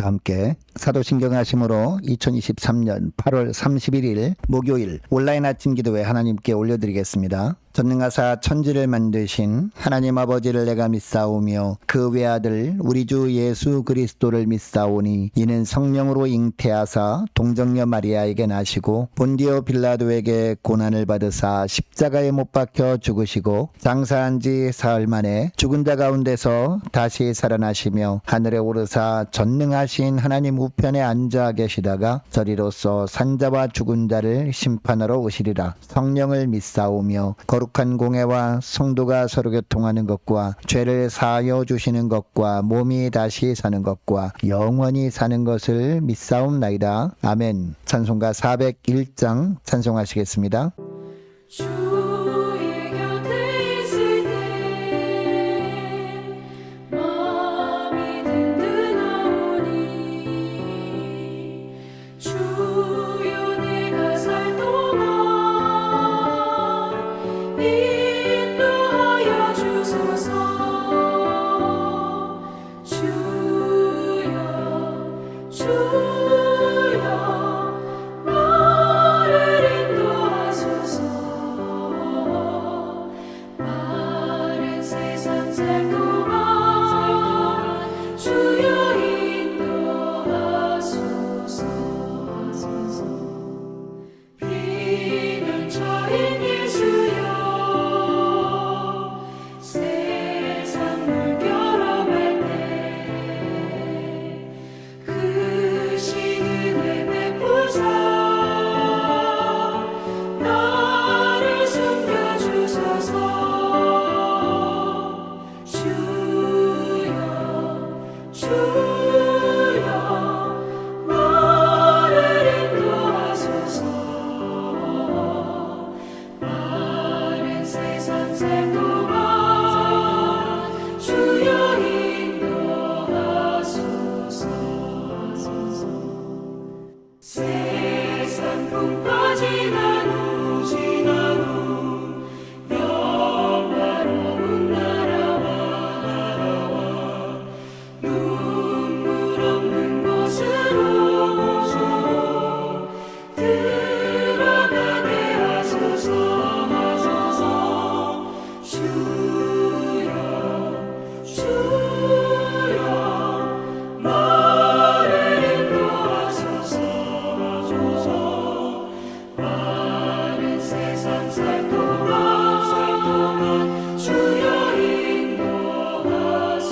다 함께 사도신경 하심으로 2023년 8월 31일 목요일 온라인 아침 기도회 하나님께 올려드리겠습니다. 전능하사 천지를 만드신 하나님 아버지를 내가 믿사오며 그 외아들 우리 주 예수 그리스도를 믿사오니 이는 성령으로 잉태하사 동정녀 마리아에게 나시고 본디오 빌라도에게 고난을 받으사 십자가에 못 박혀 죽으시고 장사한 지 사흘 만에 죽은 자 가운데서 다시 살아나시며 하늘에 오르사 전능하신 하나님 우편에 앉아 계시다가 저리로서 산자와 죽은 자를 심판하러 오시리라. 성령을 믿사오며 거룩한 공회와 성도가 서로 교통하는 것과 죄를 사하여 주시는 것과 몸이 다시 사는 것과 영원히 사는 것을 믿사옵나이다. 아멘. 찬송가 401장 찬송하시겠습니다. 주의 곁에 있을 때 마음이 든든하오니 주여 내가 살 동안 인도하여 주소서. 주여 나를 인도하소서. 마른 세상 살 동안 주여 인도하소서. 비난처인 예수여 세상 물결어갈 때 크신 은혜 베푸사 나를 숨겨주소서. 주여 나를 인도하소서. 마른 세상 살 동안 주여 인도하소서. 세상 풍파 지난 후 영화로운 나라와 눈물 없는 곳으로 들어가게 하소서. 주여 나를 인도하소서. 마른 세상 살 동안 주여 인도하소서.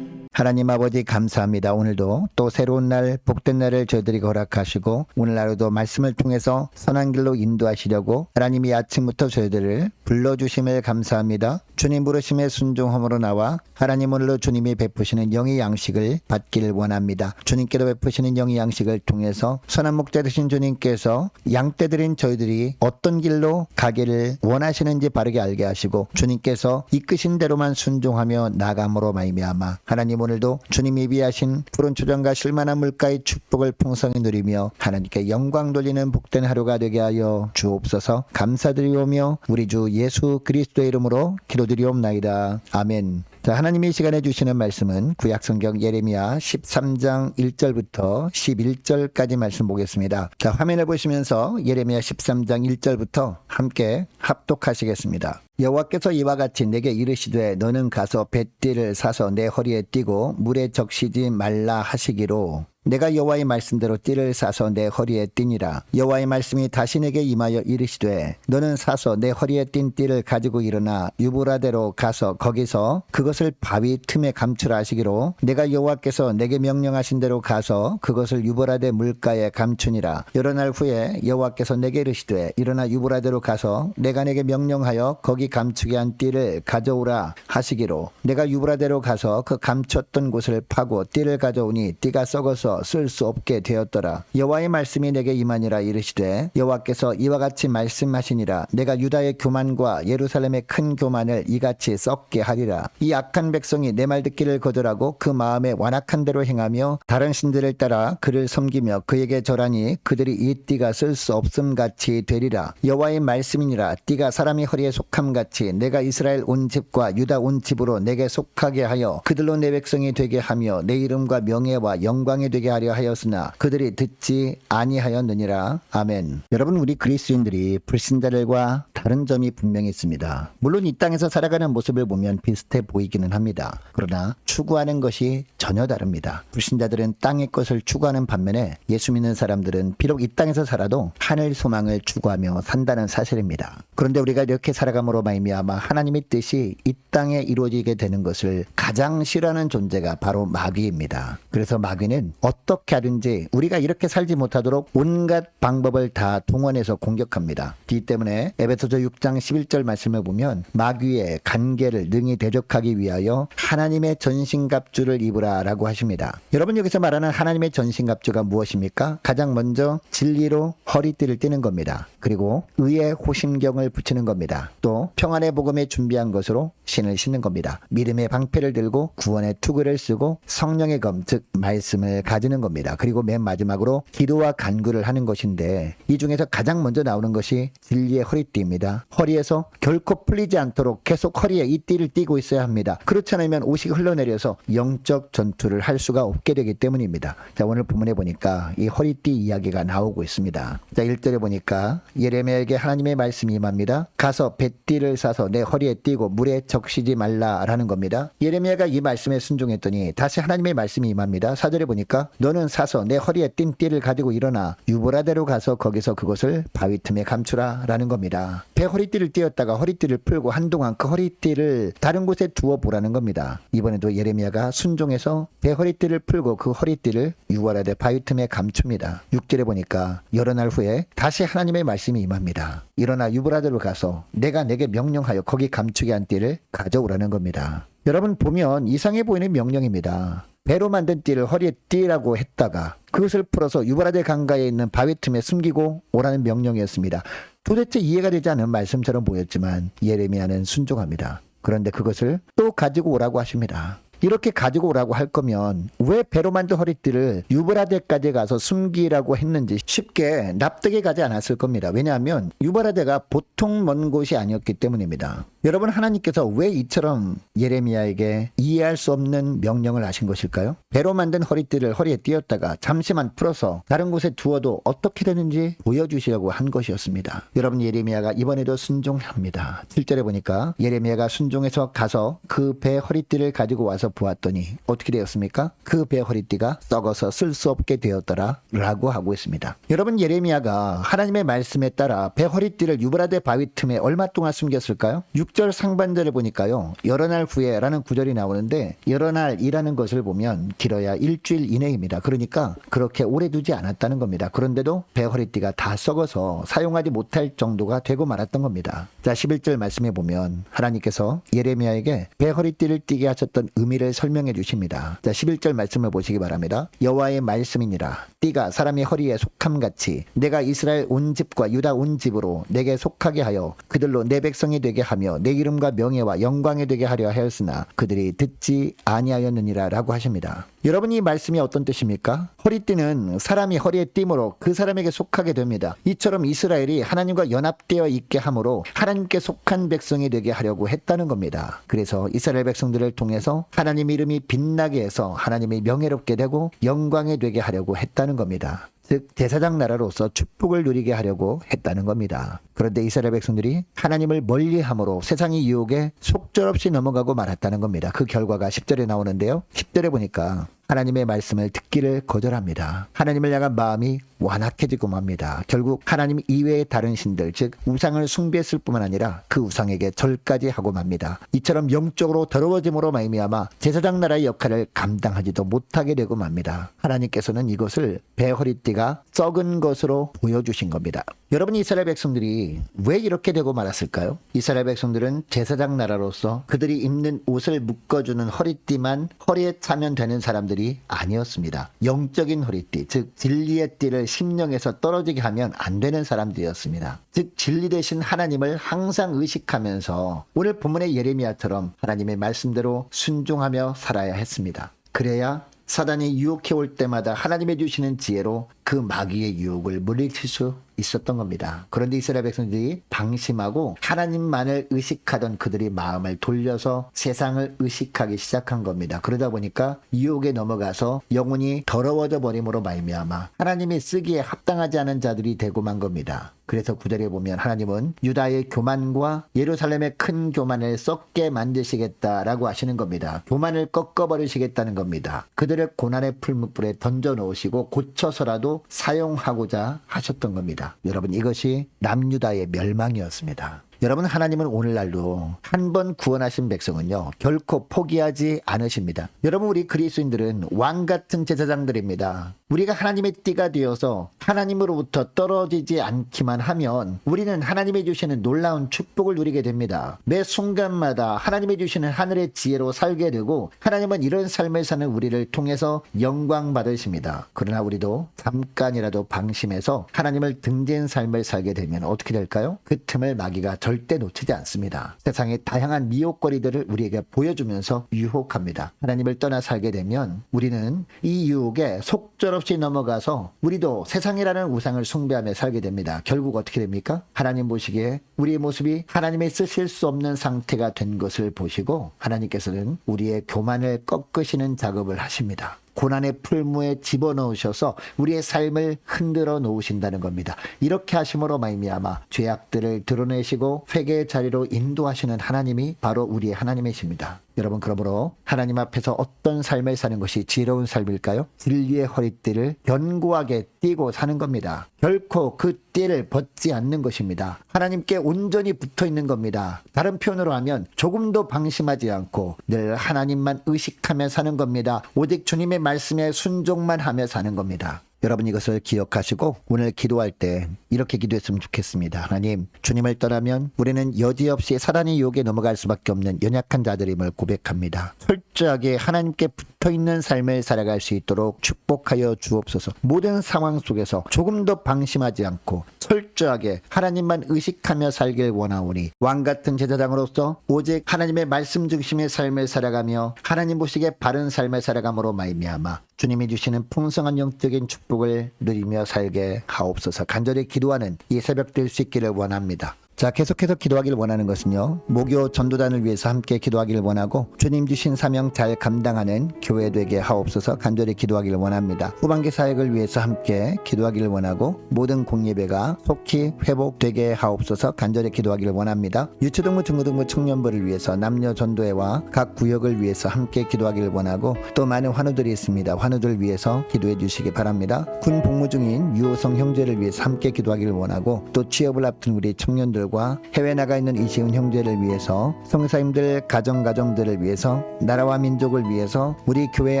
하나님 아버지 감사합니다. 오늘도 또 새로운 날 복된 날을 저희들이 허락하시고 오늘 하루도 말씀을 통해서 선한 길로 인도하시려고 하나님이 아침부터 저희들을 불러주심을 감사합니다. 주님 부르심에 순종함으로 나와 하나님 오늘로 주님이 베푸시는 영의 양식을 받기를 원합니다. 주님께로 베푸시는 영의 양식을 통해서 선한 목자 되신 주님께서 양떼들인 저희들이 어떤 길로 가기를 원하시는지 바르게 알게 하시고 주님께서 이끄신 대로만 순종하며 나감으로 말미암아 하나님 오늘도 주님이 비하신 푸른 초장과 실만한 물가의 축복을 풍성히 누리며 하나님께 영광 돌리는 복된 하루가 되게 하여 주옵소서. 감사드리오며 우리 주 예수 그리스도의 이름으로 기도드리옵나이다. 아멘. 자, 하나님이 이 시간에 주시는 말씀은 구약성경 예레미야 13장 1절부터 11절까지 말씀 보겠습니다. 자, 화면을 보시면서 예레미야 13장 1절부터 함께 합독하시겠습니다. 여호와께서 이와 같이 내게 이르시되 너는 가서 뱃띠를 사서 내 허리에 띠고 물에 적시지 말라 하시기로 내가 여호와의 말씀대로 띠를 사서 내 허리에 띠니라. 여호와의 말씀이 다시 내게 임하여 이르시되 너는 사서 내 허리에 띈 띠를 가지고 일어나 유브라데로 가서 거기서 그것을 바위 틈에 감추라 하시기로 내가 여호와께서 내게 명령하신 대로 가서 그것을 유브라데 물가에 감추니라. 여러 날 후에 여호와께서 내게 이르시되 일어나 유브라데로 가서 내가 내게 명령하여 거기 감추게 한 띠를 가져오라 하시기로 내가 유브라데로 가서 그 감췄던 곳을 파고 띠를 가져오니 띠가 썩어서 풀어서 쓸 수 없게 되었더라. 여호와의 말씀이 내게 임하니라 이르시되 여호와께서 이와 같이 말씀하시니라. 내가 유다의 교만과 예루살렘의 큰 교만을 이같이 썩게 하리라. 이 악한 백성이 내 말 듣기를 거절하고 그 마음에 완악한 대로 행하며 다른 신들을 따라 그를 섬기며 그에게 절하니 그들이 이 띠가 쓸 수 없음 같이 되리라. 여호와의 말씀이니라. 띠가 사람이 허리에 속함 같이 내가 이스라엘 온 집과 유다 온 집으로 내게 속하게 하여 그들로 내 백성이 되게 하며 내 이름과 명예와 영광이 되게 하려 하였으나 그들이 듣지 아니하였느니라. 아멘. 여러분, 우리 그리스도인들이 불신자들과 다른 점이 분명히 있습니다. 물론 이 땅에서 살아가는 모습을 보면 비슷해 보이기는 합니다. 그러나 추구하는 것이 전혀 다릅니다. 불신자들은 땅의 것을 추구하는 반면에 예수 믿는 사람들은 비록 이 땅에서 살아도 하늘 소망을 추구하며 산다는 사실입니다. 그런데 우리가 이렇게 살아감으로 말미암아 하나님의 뜻이 이 땅에 이루어지게 되는 것을 가장 싫어하는 존재가 바로 마귀입니다. 그래서 마귀는 어떻게 하든지 우리가 이렇게 살지 못하도록 온갖 방법을 다 동원해서 공격합니다. 이 때문에 에베소서 6장 11절 말씀을 보면 마귀의 간계를 능히 대적하기 위하여 하나님의 전신갑주를 입으라 라고 하십니다. 여러분, 여기서 말하는 하나님의 전신갑주가 무엇입니까? 가장 먼저 진리로 허리띠를 띠는 겁니다. 그리고 의의 호심경을 붙이는 겁니다. 또 평안의 복음에 준비한 것으로 신을 신는 겁니다. 믿음의 방패를 들고 구원의 투구를 쓰고 성령의 검, 즉 말씀을 가지는 겁니다. 그리고 맨 마지막으로 기도와 간구를 하는 것인데 이 중에서 가장 먼저 나오는 것이 진리의 허리띠입니다. 허리에서 결코 풀리지 않도록 계속 허리에 이 띠를 띠고 있어야 합니다. 그렇지 않으면 옷이 흘러내려서 영적 전투를 할 수가 없게 되기 때문입니다. 자, 오늘 본문에 보니까 이 허리띠 이야기가 나오고 있습니다. 자, 1절에 보니까 예레미야에게 하나님의 말씀이 임합니다. 가서 뱃띠를 사서 내 허리에 띠고 물에 적시지 말라라는 겁니다. 예레미야가 이 말씀에 순종했더니 다시 하나님의 말씀이 임합니다. 4절에 보니까 너는 사서 내 허리에 띈 띠를 가지고 일어나 유브라데로 가서 거기서 그것을 바위 틈에 감추라 라는 겁니다. 배 허리띠를 띄었다가 허리띠를 풀고 한동안 그 허리띠를 다른 곳에 두어 보라는 겁니다. 이번에도 예레미야가 순종해서 배 허리띠를 풀고 그 허리띠를 유브라데 바위 틈에 감춥니다. 6절에 보니까 여러 날 후에 다시 하나님의 말씀이 임합니다. 일어나 유브라데로 가서 내가 내게 명령하여 거기 감추게 한 띠를 가져오라는 겁니다. 여러분, 보면 이상해 보이는 명령입니다. 배로 만든 띠를 허리에 띠라고 했다가 그것을 풀어서 유브라데 강가에 있는 바위 틈에 숨기고 오라는 명령이었습니다. 도대체 이해가 되지 않는 말씀처럼 보였지만 예레미야는 순종합니다. 그런데 그것을 또 가지고 오라고 하십니다. 이렇게 가지고 오라고 할 거면 왜 배로 만든 허리띠를 유브라데까지 가서 숨기라고 했는지 쉽게 납득이 가지 않았을 겁니다. 왜냐하면 유브라데가 보통 먼 곳이 아니었기 때문입니다. 여러분, 하나님께서 왜 이처럼 예레미야에게 이해할 수 없는 명령을 하신 것일까요? 배로 만든 허리띠를 허리에 띄었다가 잠시만 풀어서 다른 곳에 두어도 어떻게 되는지 보여주시려고 한 것이었습니다. 여러분, 예레미야가 이번에도 순종합니다. 7절에 보니까 예레미야가 순종해서 가서 그 배 허리띠를 가지고 와서 보았더니 어떻게 되었습니까? 그 배 허리띠가 썩어서 쓸 수 없게 되었더라 라고 하고 있습니다. 여러분, 예레미야가 하나님의 말씀에 따라 배 허리띠를 유브라데 바위 틈에 얼마 동안 숨겼을까요? 6절 상반절을 보니까요, 여러 날 후에 라는 구절이 나오는데 여러 날이라는 것을 보면 길어야 일주일 이내입니다. 그러니까 그렇게 오래 두지 않았다는 겁니다. 그런데도 배 허리띠가 다 썩어서 사용하지 못할 정도가 되고 말았던 겁니다. 자, 11절 말씀해 보면 하나님께서 예레미야에게 배 허리띠를 띠게 하셨던 의미를 설명해 주십니다. 자, 11절 말씀을 보시기 바랍니다. 여호와의 말씀이니라. 띠가 사람의 허리에 속함같이 내가 이스라엘 온 집과 유다 온 집으로 내게 속하게 하여 그들로 내 백성이 되게 하며 내 이름과 명예와 영광이 되게 하려 하였으나 그들이 듣지 아니하였느니라 라고 하십니다. 여러분, 이 말씀이 어떤 뜻입니까? 허리띠는 사람이 허리에 띠므로 그 사람에게 속하게 됩니다. 이처럼 이스라엘이 하나님과 연합되어 있게 함으로 하나님께 속한 백성이 되게 하려고 했다는 겁니다. 그래서 이스라엘 백성들을 통해서 하나님 이름이 빛나게 해서 하나님이 명예롭게 되고 영광이 되게 하려고 했다는 겁니다. 즉 제사장 나라로서 축복을 누리게 하려고 했다는 겁니다. 그런데 이스라엘 백성들이 하나님을 멀리함으로 세상의 유혹에 속절없이 넘어가고 말았다는 겁니다. 그 결과가 10절에 나오는데요. 10절에 보니까 하나님의 말씀을 듣기를 거절합니다. 하나님을 향한 마음이 완악해지고 맙니다. 결국 하나님 이외의 다른 신들, 즉 우상을 숭배했을 뿐만 아니라 그 우상에게 절까지 하고 맙니다. 이처럼 영적으로 더러워짐으로 말미암아 제사장 나라의 역할을 감당하지도 못하게 되고 맙니다. 하나님께서는 이것을 배 허리띠가 썩은 것으로 보여주신 겁니다. 여러분, 이스라엘 백성들이 왜 이렇게 되고 말았을까요? 이스라엘 백성들은 제사장 나라로서 그들이 입는 옷을 묶어주는 허리띠만 허리에 차면 되는 사람들이 자들이 아니었습니다. 영적인 허리띠, 즉 진리의 띠를 심령에서 떨어지게 하면 안 되는 사람들이었습니다. 즉 진리 대신 하나님을 항상 의식하면서 오늘 본문의 예레미야처럼 하나님의 말씀대로 순종하며 살아야 했습니다. 그래야 사단이 유혹해 올 때마다 하나님이 주시는 지혜로 그 마귀의 유혹을 물리칠 수 있었던 겁니다. 그런데 이스라엘 백성들이 방심하고 하나님만을 의식하던 그들이 마음을 돌려서 세상을 의식하기 시작한 겁니다. 그러다 보니까 유혹에 넘어가서 영혼이 더러워져 버림으로 말미암아 하나님이 쓰기에 합당하지 않은 자들이 되고 만 겁니다. 그래서 구절에 보면 하나님은 유다의 교만과 예루살렘의 큰 교만을 썩게 만드시겠다라고 하시는 겁니다. 교만을 꺾어버리시겠다는 겁니다. 그들을 고난의 풀무불에 던져놓으시고 고쳐서라도 사용하고자 하셨던 겁니다. 여러분, 이것이 남유다의 멸망이었습니다. 여러분, 하나님은 오늘날도 한 번 구원하신 백성은요 결코 포기하지 않으십니다. 여러분, 우리 그리스도인들은 왕 같은 제사장들입니다. 우리가 하나님의 띠가 되어서 하나님으로부터 떨어지지 않기만 하면 우리는 하나님이 주시는 놀라운 축복을 누리게 됩니다. 매 순간마다 하나님이 주시는 하늘의 지혜로 살게 되고 하나님은 이런 삶을 사는 우리를 통해서 영광 받으십니다. 그러나 우리도 잠깐이라도 방심해서 하나님을 등진 삶을 살게 되면 어떻게 될까요? 그 틈을 마귀가 절대 놓치지 않습니다. 세상의 다양한 미혹거리들을 우리에게 보여주면서 유혹합니다. 하나님을 떠나 살게 되면 우리는 이 유혹에 속절없이 넘어가서 우리도 세상이라는 우상을 숭배하며 살게 됩니다. 결국 어떻게 됩니까? 하나님 보시기에 우리의 모습이 하나님이 쓰실 수 없는 상태가 된 것을 보시고 하나님께서는 우리의 교만을 꺾으시는 작업을 하십니다. 고난의 풀무에 집어넣으셔서 우리의 삶을 흔들어 놓으신다는 겁니다. 이렇게 하심으로 말미암아 죄악들을 드러내시고 회개의 자리로 인도하시는 하나님이 바로 우리의 하나님이십니다. 여러분, 그러므로 하나님 앞에서 어떤 삶을 사는 것이 지혜로운 삶일까요? 진리의 허리띠를 견고하게 띠고 사는 겁니다. 결코 그 띠를 벗지 않는 것입니다. 하나님께 온전히 붙어 있는 겁니다. 다른 표현으로 하면 조금도 방심하지 않고 늘 하나님만 의식하며 사는 겁니다. 오직 주님의 말씀에 순종만 하며 사는 겁니다. 여러분, 이것을 기억하시고 오늘 기도할 때 이렇게 기도했으면 좋겠습니다. 하나님, 주님을 떠나면 우리는 여지없이 사단의 유혹에 넘어갈 수밖에 없는 연약한 자들임을 고백합니다. 철저하게 하나님께 붙어있는 삶을 살아갈 수 있도록 축복하여 주옵소서. 모든 상황 속에서 조금도 방심하지 않고 철저하게 하나님만 의식하며 살길 원하오니 왕같은 제사장으로서 오직 하나님의 말씀 중심의 삶을 살아가며 하나님 보시기에 바른 삶을 살아감으로 말미암아 주님이 주시는 풍성한 영적인 축복을 누리며 살게 하옵소서. 간절히 기도하는 이 새벽 될 수 있기를 원합니다. 자, 계속해서 기도하길 원하는 것은요, 모교 전도단을 위해서 함께 기도하길 원하고 주님 주신 사명 잘 감당하는 교회 되게 하옵소서. 간절히 기도하길 원합니다. 후반기 사역을 위해서 함께 기도하길 원하고 모든 공예배가 속히 회복되게 하옵소서. 간절히 기도하길 원합니다. 유초등부 중고등부 청년부를 위해서 남녀 전도회와 각 구역을 위해서 함께 기도하길 원하고 또 많은 환우들이 있습니다. 환우들 위해서 기도해 주시기 바랍니다. 군 복무 중인 유호성 형제를 위해서 함께 기도하길 원하고 또 취업을 앞둔 우리 청년들 과 해외 나가 있는 이시은 형제를 위해서 성사님들 가정들을 위해서 나라와 민족을 위해서 우리 교회의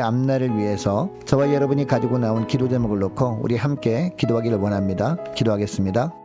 앞날을 위해서 저와 여러분이 가지고 나온 기도 제목을 놓고 우리 함께 기도하기를 원합니다. 기도하겠습니다.